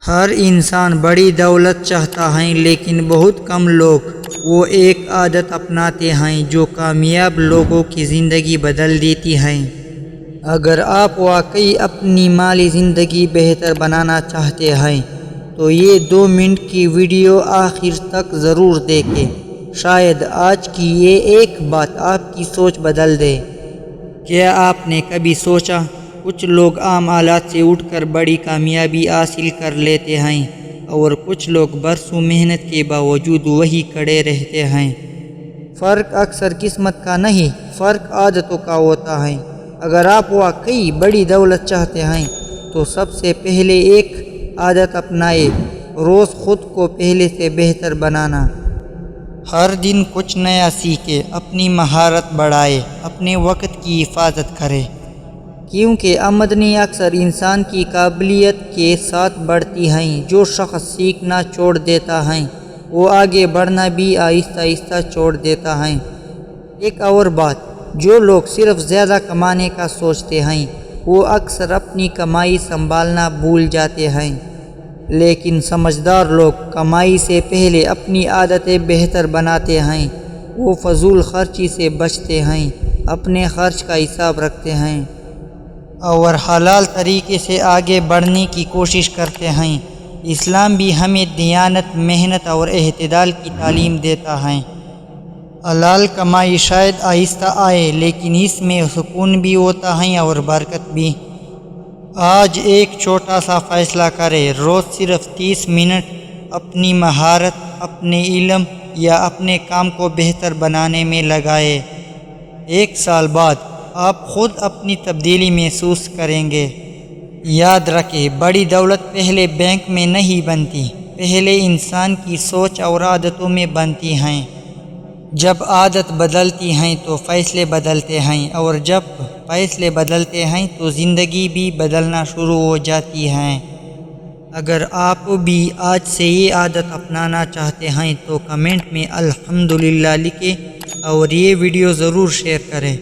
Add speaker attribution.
Speaker 1: ہر انسان بڑی دولت چاہتا ہے، لیکن بہت کم لوگ وہ ایک عادت اپناتے ہیں جو کامیاب لوگوں کی زندگی بدل دیتی ہے۔ اگر آپ واقعی اپنی مالی زندگی بہتر بنانا چاہتے ہیں تو یہ 2 منٹ کی ویڈیو آخر تک ضرور دیکھیں۔ شاید آج کی یہ ایک بات آپ کی سوچ بدل دے۔ کیا آپ نے کبھی سوچا، کچھ لوگ عام حالات سے اٹھ کر بڑی کامیابی حاصل کر لیتے ہیں اور کچھ لوگ برسوں محنت کے باوجود وہی کھڑے رہتے ہیں۔ فرق اکثر قسمت کا نہیں، فرق عادتوں کا ہوتا ہے۔ اگر آپ واقعی بڑی دولت چاہتے ہیں تو سب سے پہلے ایک عادت اپنائیں، روز خود کو پہلے سے بہتر بنانا۔ ہر دن کچھ نیا سیکھیں، اپنی مہارت بڑھائیں، اپنے وقت کی حفاظت کریں، کیونکہ آمدنی اکثر انسان کی قابلیت کے ساتھ بڑھتی ہے۔ جو شخص سیکھنا چھوڑ دیتا ہے وہ آگے بڑھنا بھی آہستہ آہستہ چھوڑ دیتا ہے۔ ایک اور بات، جو لوگ صرف زیادہ کمانے کا سوچتے ہیں وہ اکثر اپنی کمائی سنبھالنا بھول جاتے ہیں، لیکن سمجھدار لوگ کمائی سے پہلے اپنی عادتیں بہتر بناتے ہیں۔ وہ فضول خرچی سے بچتے ہیں، اپنے خرچ کا حساب رکھتے ہیں اور حلال طریقے سے آگے بڑھنے کی کوشش کرتے ہیں۔ اسلام بھی ہمیں دیانت، محنت اور اعتدال کی تعلیم دیتا ہے۔ حلال کمائی شاید آہستہ آئے، لیکن اس میں سکون بھی ہوتا ہے اور برکت بھی۔ آج ایک چھوٹا سا فیصلہ کریں، روز صرف 30 منٹ اپنی مہارت، اپنے علم یا اپنے کام کو بہتر بنانے میں لگائیں۔ 1 سال بعد آپ خود اپنی تبدیلی محسوس کریں گے۔ یاد رکھیں، بڑی دولت پہلے بینک میں نہیں بنتی، پہلے انسان کی سوچ اور عادتوں میں بنتی ہیں۔ جب عادت بدلتی ہیں تو فیصلے بدلتے ہیں، اور جب فیصلے بدلتے ہیں تو زندگی بھی بدلنا شروع ہو جاتی ہے۔ اگر آپ بھی آج سے یہ عادت اپنانا چاہتے ہیں تو کمنٹ میں الحمدللہ لکھیں اور یہ ویڈیو ضرور شیئر کریں۔